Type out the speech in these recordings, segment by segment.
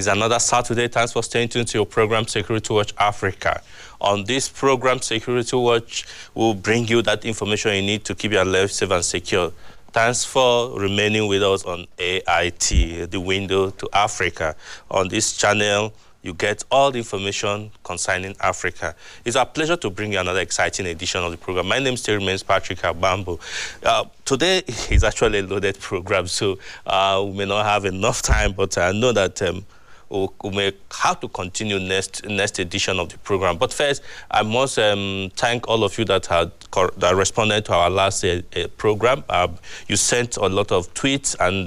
is another Saturday. Thanks for staying tuned to your program, Security Watch Africa. On this program, Security Watch will bring you that information you need to keep your life safe and secure. Thanks for remaining with us on AIT, the window to Africa. On this channel, you get all the information concerning Africa. It's a pleasure to bring you another exciting edition of the program. My name still remains Patrick Abambo. Today is actually a loaded program, so we may not have enough time, but I know that we may have to continue next edition of the program. But first, I must thank all of you that responded to our last program. You sent a lot of tweets and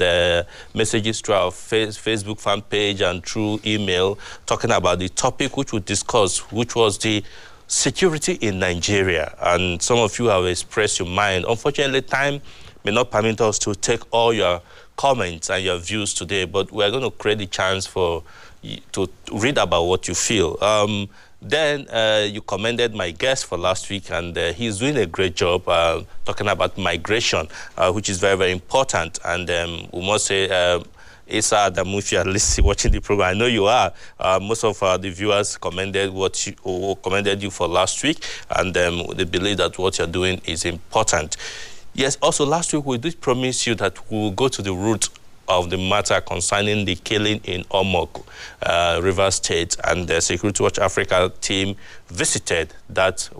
messages to our Facebook fan page and through email talking about the topic which we discussed, which was the security in Nigeria. And some of you have expressed your mind. Unfortunately, time may not permit us to take all your comments and your views today, but we're going to create the chance for you to read about what you feel. Then you commended my guest for last week, and he's doing a great job talking about migration, which is very, very important. And we must say, Isa Adamu, if you are watching the program, I know you are. Most of the viewers commended commended you for last week, and they believe that what you're doing is important. Yes, also last week we did promise you that we will go to the root of the matter concerning the killing in Omok, Rivers State, and the Security Watch Africa team visited that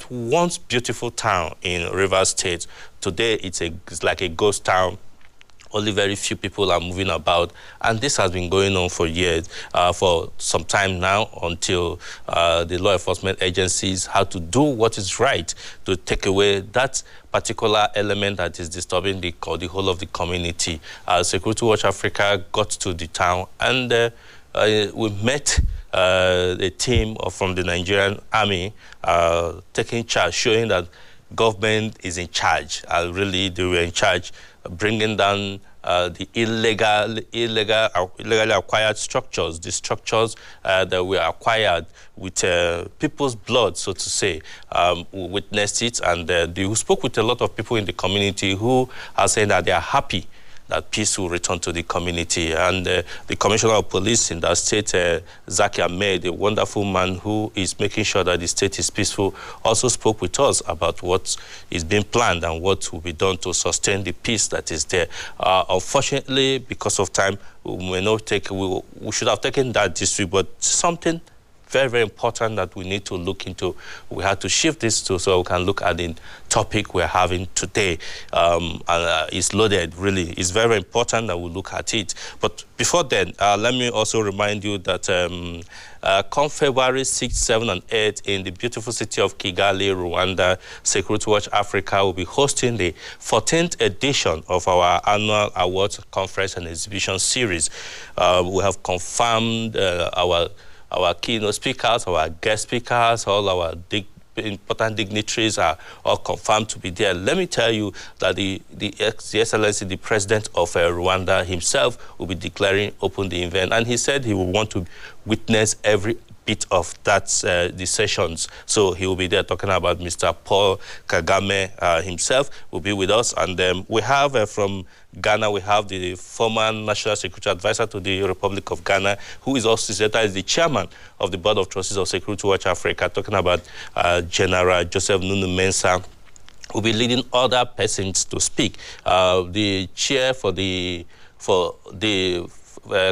once beautiful town in Rivers State. Today it's like a ghost town. Only very few people are moving about, and this has been going on for years, for some time now, until the law enforcement agencies had to do what is right to take away that particular element that is disturbing the whole of the community. Security Watch Africa got to the town, and we met a team from the Nigerian Army taking charge, showing that government is in charge. Really, they were in charge, bringing down the illegally acquired structures, the structures that were acquired with people's blood, so to say. We witnessed it, and we spoke with a lot of people in the community who are saying that they are happy that peace will return to the community. And the Commissioner of Police in that state, Zaki Ahmed, a wonderful man who is making sure that the state is peaceful, also spoke with us about what is being planned and what will be done to sustain the peace that is there. Unfortunately, because of time, we should have taken that this week, but something very, very important that we need to look into. We had to shift this so we can look at the topic we're having today. It's loaded, really. It's very important that we look at it. But before then, let me also remind you that come February 6, 7, and 8 in the beautiful city of Kigali, Rwanda, Security Watch Africa will be hosting the 14th edition of our annual awards conference and exhibition series. We have confirmed our keynote speakers, our guest speakers, all our important dignitaries are all confirmed to be there. Let me tell you that the Excellency, the President of Rwanda himself will be declaring open the event, and he said he will want to witness every bit of that, the sessions. So he will be there talking about Mr. Paul Kagame himself will be with us. And we have from Ghana, we have the former National Security Advisor to the Republic of Ghana, who is also the chairman of the Board of Trustees of Security Watch Africa, talking about General Joseph Nunu Mensah, who will be leading other persons to speak. The chair for the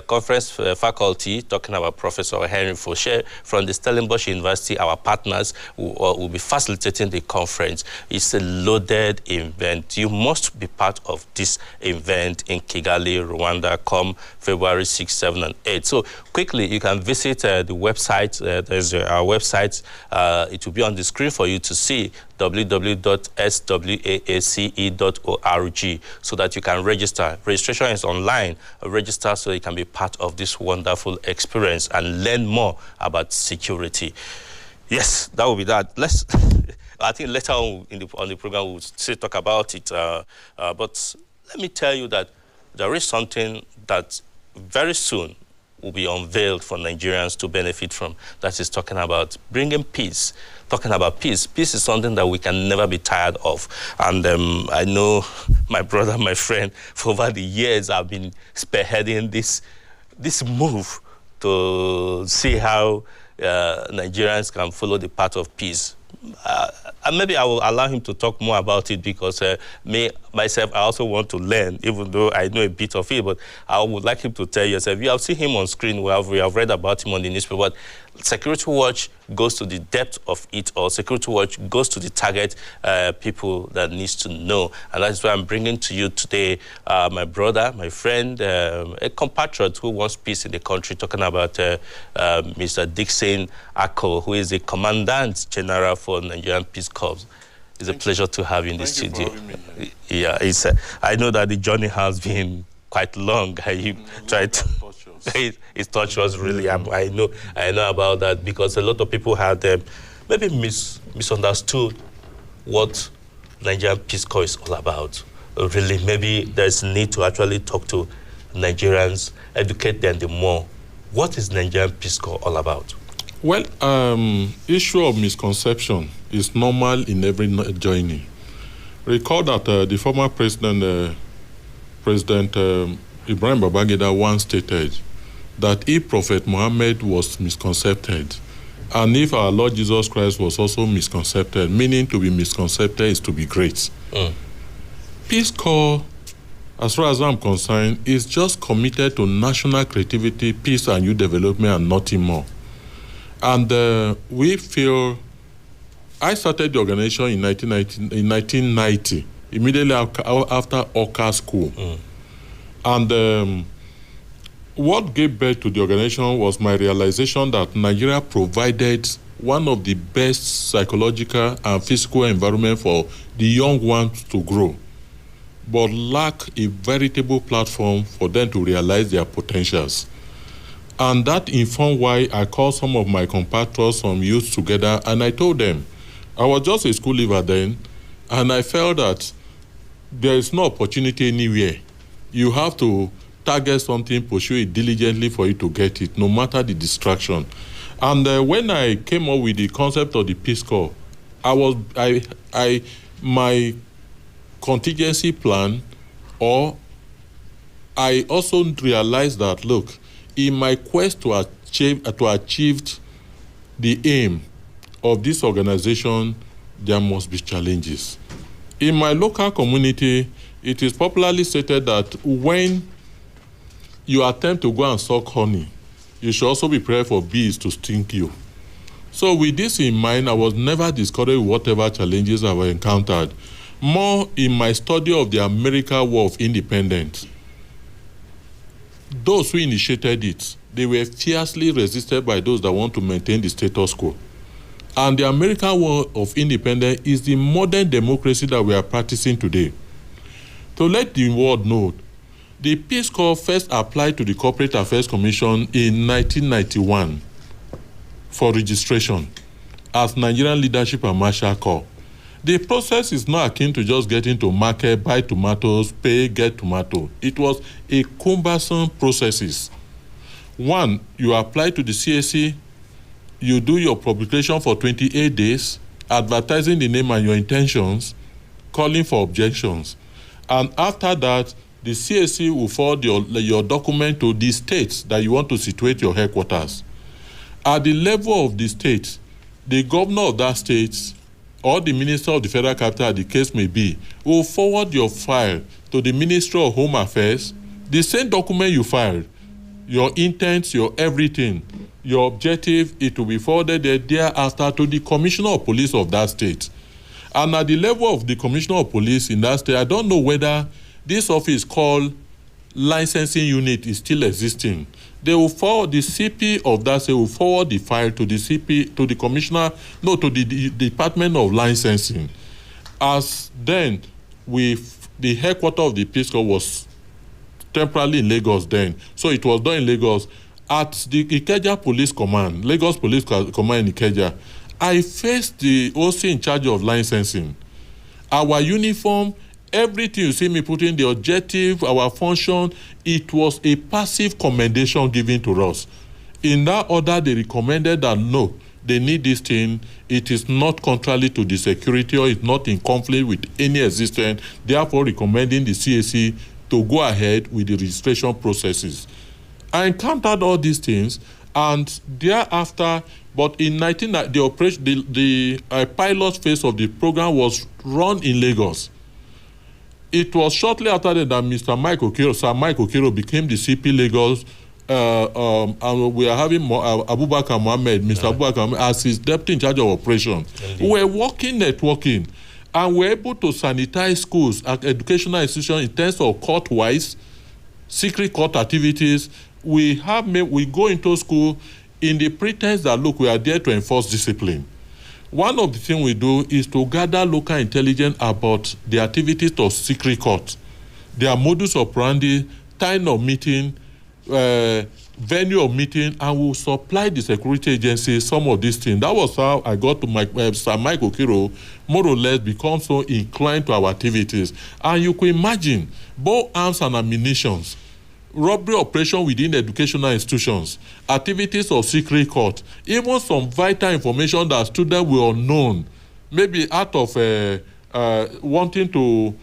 conference faculty, talking about Professor Henry Fauché from the Stellenbosch University, our partners, will be facilitating the conference. It's a loaded event. You must be part of this event in Kigali, Rwanda, come February 6, 7, and 8. So quickly, you can visit the website. There's our website. It will be on the screen for you to see, www.swaace.org, so that you can register. Registration is online. Register so you can be part of this wonderful experience and learn more about security. Yes, that will be that. I think later on on the program we'll still talk about it. But let me tell you that there is something that very soon will be unveiled for Nigerians to benefit from. That is talking about bringing peace. Talking about peace. Peace is something that we can never be tired of. And I know my brother, my friend, for over the years I've been spearheading this this move to see how Nigerians can follow the path of peace. And maybe I will allow him to talk more about it, because myself, I also want to learn, even though I know a bit of it, but I would like him to tell yourself. You have seen him on screen, we have read about him on the newspaper, but Security Watch goes to the depth of it, or Security Watch goes to the target people that needs to know. And that's why I'm bringing to you today my brother, my friend, a compatriot who wants peace in the country, talking about Mr. Dixon Ako, who is the Commandant General for Nigerian Peace Corps. It's a pleasure to have you in the studio. Thank you for having me. Yeah, I know that the journey has been quite long. You tried to... It's torturous, really. I know about that, because a lot of people had maybe misunderstood what Nigerian Peace Corps is all about. Really, maybe there's a need to actually talk to Nigerians, educate them more. What is Nigerian Peace Corps all about? Well, issue of misconception is normal in every journey. Recall that the former President Ibrahim Babangida once stated that if Prophet Muhammad was misconcepted, and if our Lord Jesus Christ was also misconcepted, meaning to be misconcepted is to be great. Peace Corps, as far as I'm concerned, is just committed to national creativity, peace and youth development, and nothing more. And we feel, I started the organization in 1990, immediately after Oka School. And what gave birth to the organization was my realization that Nigeria provided one of the best psychological and physical environment for the young ones to grow, but lack a veritable platform for them to realize their potentials. And that informed why I called some of my compatriots, some youths together, and I told them, I was just a school leaver then, and I felt that there is no opportunity anywhere. You have to target something, pursue it diligently for you to get it, no matter the distraction. And when I came up with the concept of the Peace Corps, my contingency plan, or I also realized that, look, in my quest to achieve the aim of this organization, there must be challenges. In my local community, it is popularly stated that when you attempt to go and suck honey, you should also be prepared for bees to sting you. So with this in mind, I was never discouraged with whatever challenges I encountered. More in my study of the American War of Independence. Those who initiated it, they were fiercely resisted by those that want to maintain the status quo. And the American War of Independence is the modern democracy that we are practicing today. To let the world know, the Peace Corps first applied to the Corporate Affairs Commission in 1991 for registration as Nigerian Leadership and Marshall Corps. The process is not akin to just getting to market, buy tomatoes, pay, get tomato. It was a cumbersome process. One, you apply to the CAC, you do your publication for 28 days, advertising the name and your intentions, calling for objections. And after that, the CAC will forward your document to the states that you want to situate your headquarters. At the level of the state, the governor of that state or the minister of the federal capital, the case may be, will forward your file to the Ministry of Home Affairs, the same document you filed, your intent, your everything, your objective, it will be forwarded thereafter to the Commissioner of Police of that state. And at the level of the Commissioner of Police in that state, I don't know whether this office called licensing unit is still existing. They will forward, the CP of that state will forward the file to the CP, to the Commissioner, no, to the Department of Licensing. As then, the headquarters of the Peace Corps was temporarily in Lagos then. So it was done in Lagos. At the Ikeja Police Command, Lagos Police Command in Ikeja, I faced the OC in charge of licensing. Our uniform, everything you see me putting, the objective, our function, it was a passive commendation given to us. In that order, they recommended that no, they need this thing. It is not contrary to the security or it's not in conflict with any existence, therefore recommending the CAC to go ahead with the registration processes. I encountered all these things, and thereafter, but in the pilot phase of the program was run in Lagos. It was shortly after that Mr. Sir Mike Okiro became the CP Lagos, and we are having Abubakar Mohammed, Mr. Abubakar Mohammed, as his deputy in charge of operation. Indeed. We were networking, and we were able to sanitize schools at educational institutions in terms of court-wise, secret court activities. We go into school in the pretense that, look, we are there to enforce discipline. One of the things we do is to gather local intelligence about the activities of secret court, their modus operandi, time of meeting, venue of meeting, and we'll supply the security agencies some of these things. That was how I got to Sir Mike Okiro, more or less become so inclined to our activities. And you could imagine both arms and ammunition, robbery operation within educational institutions, activities of secret court, even some vital information that students were unknown, maybe out of wanting to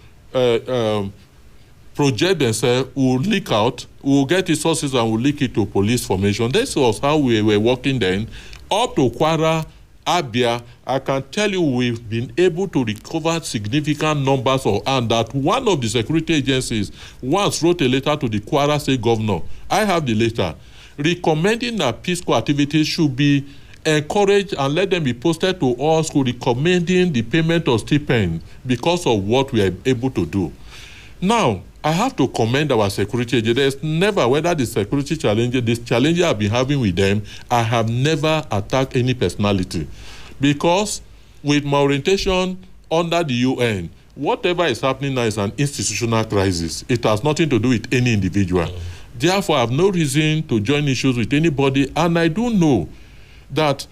project themselves, will leak out, will get resources and will leak it to police formation. This was how we were working then. Up to Kwara, Abia, I can tell you we've been able to recover significant numbers and that one of the security agencies once wrote a letter to the Kwara State Governor. I have the letter recommending that Peace Corps activities should be encouraged and let them be posted to all schools, recommending the payment of stipend because of what we are able to do. Now, I have to commend our security agents. There's never, whether the security challenges, this challenge I've been having with them, I have never attacked any personality. Because with my orientation under the UN, whatever is happening now is an institutional crisis. It has nothing to do with any individual. Therefore, I have no reason to join issues with anybody. And I do know that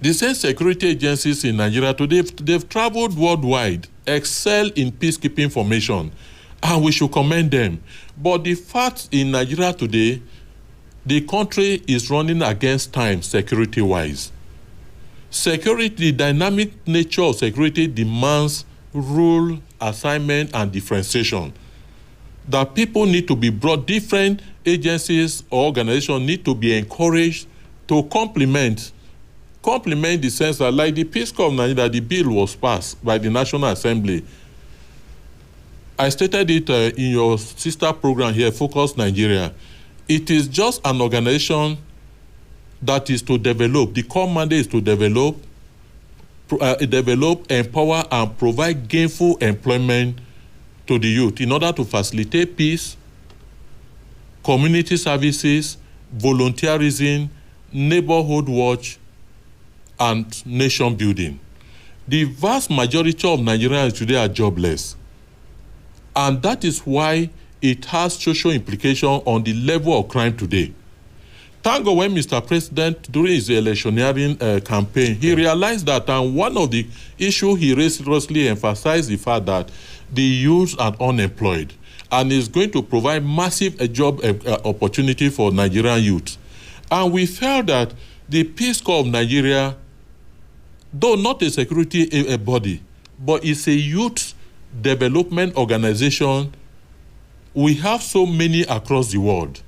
the same security agencies in Nigeria today, they've traveled worldwide, excel in peacekeeping formation, and we should commend them. But the fact in Nigeria today, the country is running against time security-wise. Security, the dynamic nature of security demands rule, assignment, and differentiation. That people need to be brought, different agencies or organizations need to be encouraged to complement the sense that, like the Peace Corps of Nigeria, the bill was passed by the National Assembly. I stated it in your sister program here, Focus Nigeria. It is just an organization that is to develop. The core mandate is to develop, empower, and provide gainful employment to the youth in order to facilitate peace, community services, volunteerism, neighborhood watch, and nation building. The vast majority of Nigerians today are jobless. And that is why it has social implications on the level of crime today. Thank God when Mr. President, during his electioneering campaign, he realized that, and one of the issues he seriously emphasized the fact that the youth are unemployed and is going to provide massive job opportunity for Nigerian youth. And we felt that the Peace Corps of Nigeria, though not a security body, but it's a youth development organization. We have so many across the world.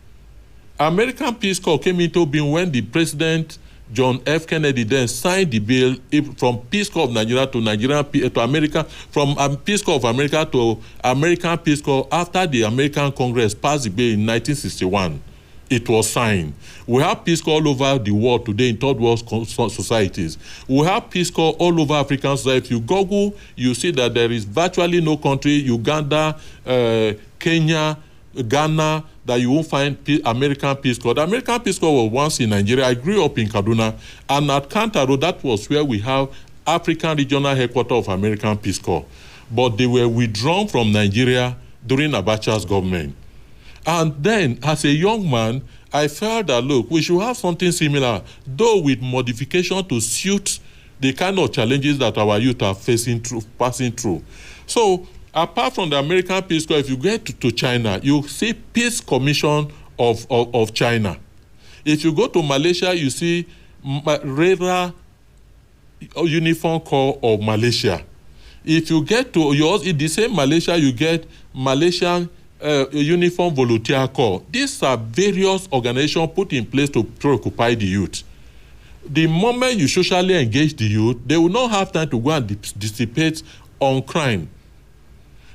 American Peace Corps came into being when the President John F. Kennedy then signed the bill from Peace Corps of Nigeria to America, from Peace Corps of America to American Peace Corps after the American Congress passed the bill in 1961. It was signed. We have Peace Corps all over the world today in third world societies. We have Peace Corps all over African society. If you Google, you see that there is virtually no country, Uganda, Kenya, Ghana, that you won't find American Peace Corps. The American Peace Corps was once in Nigeria. I grew up in Kaduna, and at Kantaro, that was where we have African Regional Headquarters of American Peace Corps. But they were withdrawn from Nigeria during Abacha's government. And then, as a young man, I felt that, look, we should have something similar, though with modification to suit the kind of challenges that our youth are passing through. So, apart from the American Peace Corps, if you get to China, you see Peace Commission of China. If you go to Malaysia, you see RERA Uniform Corps of Malaysia. If you get to the same Malaysia, you get Malaysian Uniform Volunteer Corps. These are various organizations put in place to preoccupy the youth. The moment you socially engage the youth, they will not have time to go and dissipate on crime.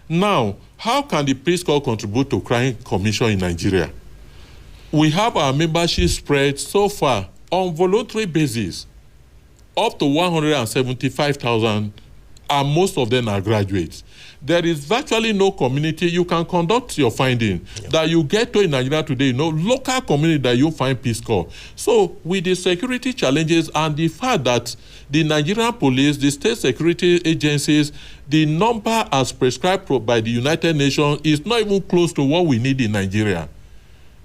Now, how can the Peace Corps contribute to crime commission in Nigeria? We have our membership spread so far on voluntary basis up to 175,000, and most of them are graduates. There is virtually no community you can conduct your finding that you get to in Nigeria today, local community that you find Peace Corps. So with the security challenges and the fact that the Nigerian police, the state security agencies, the number as prescribed by the United Nations is not even close to what we need in Nigeria.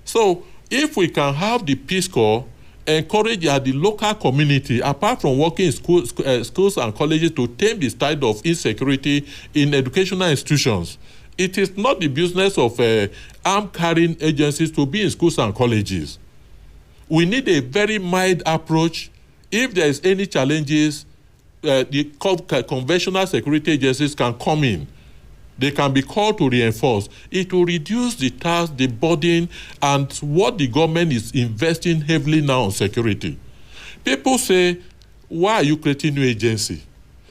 So if we can have the Peace Corps encourage the local community, apart from working in schools and colleges, to tame the tide of insecurity in educational institutions. It is not the business of arm-carrying agencies to be in schools and colleges. We need a very mild approach. If there is any challenges, the conventional security agencies can come in. They can be called to reinforce. It will reduce the task, the burden, and what the government is investing heavily now on security. People say, why are you creating new agency?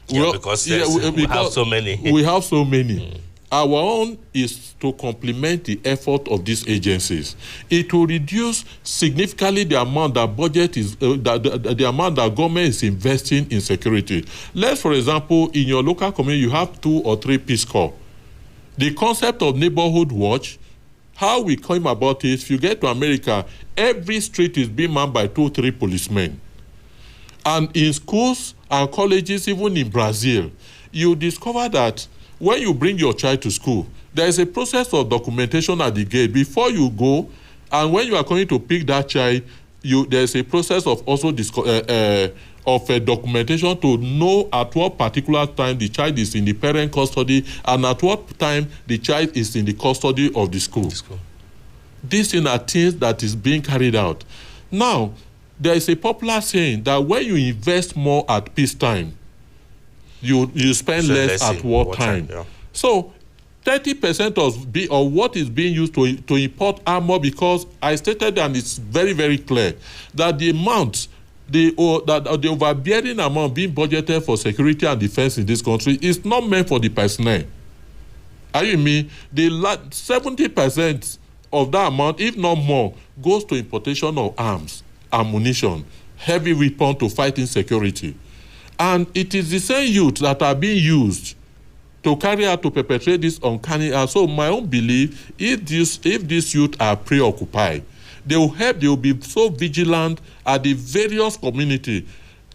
Yeah, because we have so many. We have so many. Our own is to complement the effort of these agencies. It will reduce significantly the amount that budget is, the amount that government is investing in security. Let's, for example, in your local community, you have 2 or 3 Peace Corps. The concept of neighborhood watch, how we came about it, if you get to America, every street is being manned by 2 or 3 policemen. And in schools and colleges, even in Brazil, you discover that when you bring your child to school, there is a process of documentation at the gate before you go, and when you are going to pick that child, there is a process of also documentation to know at what particular time the child is in the parent custody and at what time the child is in the custody of the school. These are things that is being carried out. Now, there is a popular saying that when you invest more at peacetime, you spend less at wartime. Yeah. So 30% of what is being used to import armor, because I stated, and it's very, very clear, that the amount, the overbearing amount being budgeted for security and defense in this country is not meant for the personnel. Are you me? The 70% of that amount, if not more, goes to importation of arms, ammunition, heavy weapons to fight insecurity. And it is the same youth that are being used to carry out, to perpetrate this uncanny act. So my own belief, if these youth are preoccupied, they will be so vigilant at the various community.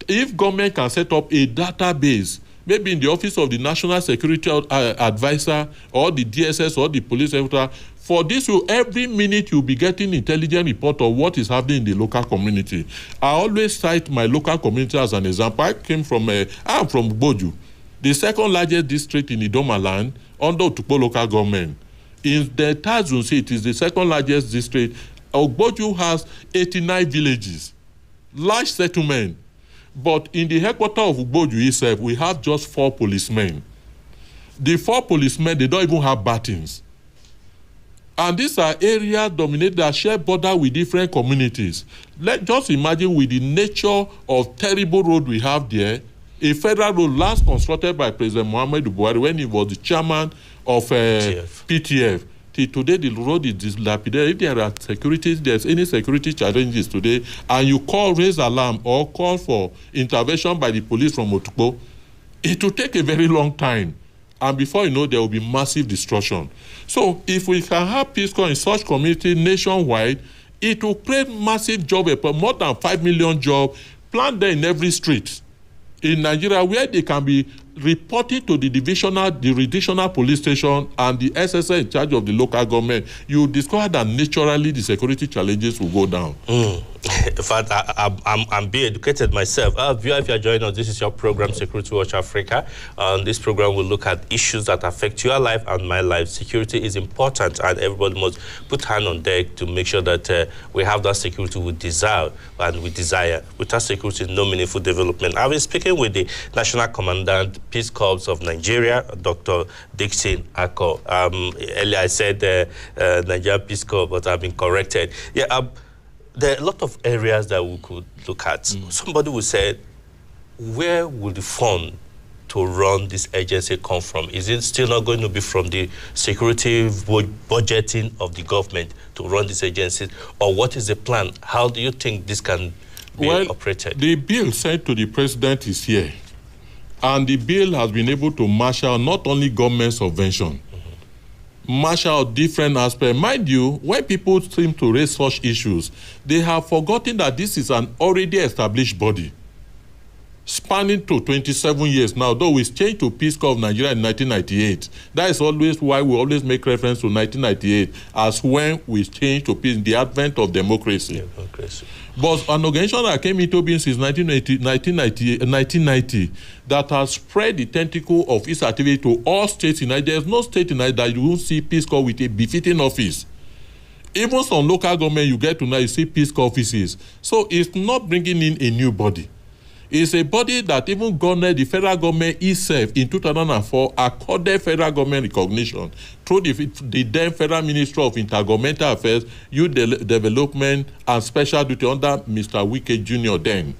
If government can set up a database, maybe in the office of the National Security Advisor or the DSS or the police, etc., for this, every minute you'll be getting intelligent report of what is happening in the local community. I always cite my local community as an example. I'm from Boju, the second largest district in Idoma land under Otukpo local government. In the entire zone, it is the second largest district. Ogboju has 89 villages, large settlement. But in the headquarters of Ogboju itself, we have just 4 policemen. The 4 policemen, they don't even have batons. And these are areas dominated that share border with different communities. Let's just imagine, with the nature of terrible road we have there, a federal road last constructed by President Muhammadu Buhari when he was the chairman of PTF. Today the road is dilapidated. If there are there's any security challenges today, and you raise alarm or call for intervention by the police from Otukpo, it will take a very long time. And before you know, there will be massive destruction. So if we can have Peace Corps in such community nationwide, it will create massive job, more than 5 million jobs, planted there in every street in Nigeria, where they can be reported to the regional police station and the SSA in charge of the local government. You discover that naturally the security challenges will go down. In fact, I'm being educated myself. Viewer, if you're joining us, this is your program, Security Watch Africa. This program will look at issues that affect your life and my life. Security is important, and everybody must put hand on deck to make sure that we have that security we desire and we desire. Without security, no meaningful development. I've been speaking with the National Commandant, Peace Corps of Nigeria, Dr. Dixon Ako. Earlier I said Nigeria Peace Corps, but I've been corrected. Yeah. There are a lot of areas that we could look at. Somebody will say, where will the fund to run this agency come from? Is it still not going to be from the security budgeting of the government to run this agency? Or what is the plan? How do you think this can be operated? The bill sent to the president is here. And the bill has been able to marshal not only government subvention, marshal different aspects. Mind you, when people seem to raise such issues, they have forgotten that this is an already established body, spanning to 27 years now, though we changed to Peace Corps of Nigeria in 1998. That is always why we always make reference to 1998 as when we changed to peace, the advent of democracy. But an organization that came into being since 1990 that has spread the tentacle of its activity to all states in Nigeria. There's no state in Nigeria that you won't see Peace Corps with a befitting office. Even some local government you get to now, you see Peace Corps offices. So it's not bringing in a new body. It's a body that even the federal government itself in 2004 accorded federal government recognition through the then Federal Ministry of Intergovernmental Affairs, Youth Development and Special Duty under Mr. Wike Jr. then.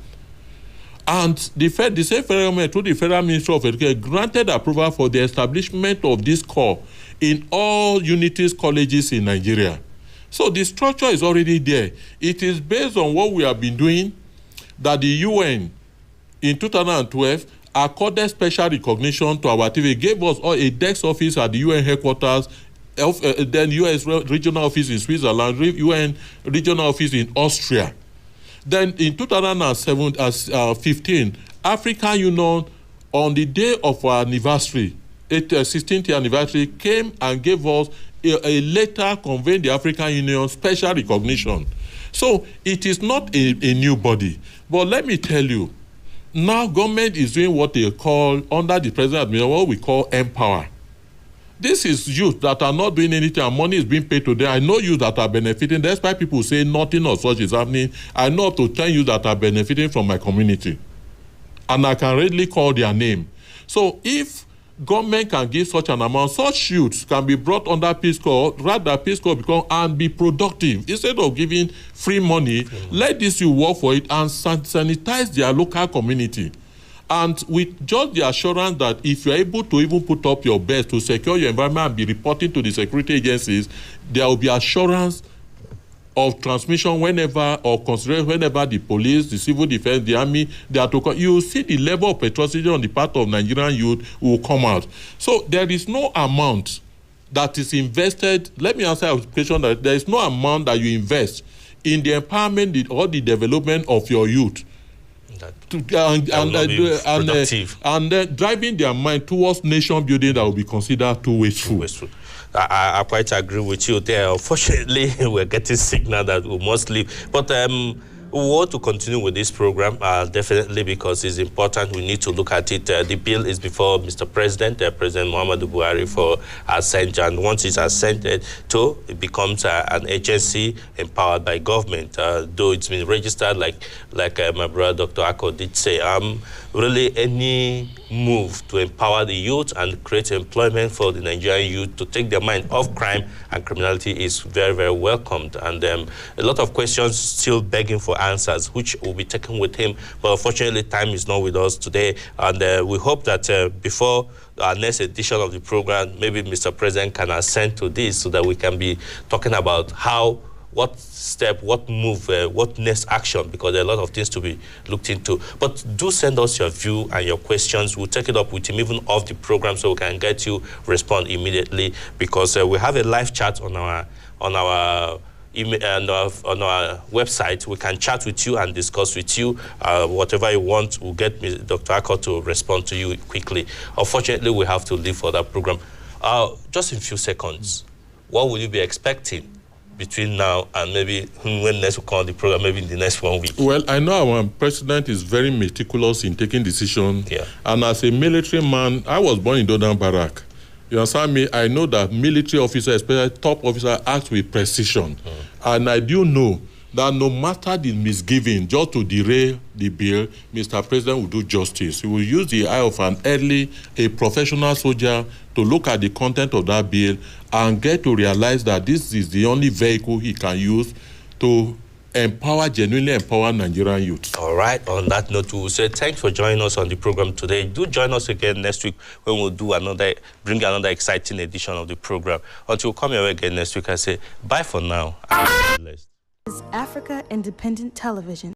And the same federal government through the Federal Ministry of Education granted approval for the establishment of this corps in all unities colleges in Nigeria. So the structure is already there. It is based on what we have been doing that the UN in 2012, accorded special recognition to our activity, gave us a desk office at the UN headquarters, then US regional office in Switzerland, UN regional office in Austria. Then in 2015, African Union, on the day of our anniversary, 16th anniversary, came and gave us a letter conveying the African Union special recognition. So it is not a new body. But let me tell you, now government is doing what they call, under the president, what we call empower. This is youth that are not doing anything and money is being paid to them. I know youth that are benefiting. That's why people say nothing or such is happening. I know up to 10 youth that are benefiting from my community. And I can readily call their name. So if government can give such an amount, such youths can be brought under Peace Corps, rather Peace Corps become and be productive. Instead of giving free money, let this youth work for it and sanitize their local community. And with just the assurance that if you're able to even put up your best to secure your environment and be reporting to the security agencies, there will be assurance of transmission whenever or consideration whenever the police, the civil defense, the army, they are to come. You will see the level of patriotism on the part of Nigerian youth will come out. So there is no amount that is invested. Let me answer your question that there is no amount that you invest in the empowerment or the development of your youth and driving their mind towards nation building that will be considered too wasteful. I quite agree with you there. Unfortunately, we're getting signal that we must leave. But we want to continue with this program, definitely, because it's important. We need to look at it. The bill is before Mr. President, President Muhammadu Buhari, for assent. And once it's assented to, it becomes an agency empowered by government. Though it's been registered, like my brother Dr. Ako did say, really any move to empower the youth and create employment for the Nigerian youth to take their mind off crime and criminality is very, very welcomed. And a lot of questions still begging for answers, which will be taken with him. But unfortunately, time is not with us today. And we hope that before our next edition of the program, maybe Mr. President can assent to this so that we can be talking about what step, what move, what next action, because there are a lot of things to be looked into. But do send us your view and your questions. We'll take it up with him even off the program so we can get you respond immediately, because we have a live chat on our email and on our website. We can chat with you and discuss with you whatever you want. We'll get Dr. Ako to respond to you quickly. Unfortunately, we have to leave for that program. Just in a few seconds, what will you be expecting between now and maybe when next we come on the program, maybe in the next 1 week? Well, I know our president is very meticulous in taking decisions. Yeah. And as a military man, I was born in Dodan Barrack. You understand me? I know that military officers, especially top officers, act with precision. And I do know that no matter the misgiving, just to derail the bill, Mr. President will do justice. He will use the eye of a professional soldier to look at the content of that bill and get to realize that this is the only vehicle he can use to genuinely empower Nigerian youth. All right. On that note, we will say thanks for joining us on the program today. Do join us again next week when we'll bring another exciting edition of the program. Until we come here again next week, I say bye for now. Africa Independent Television.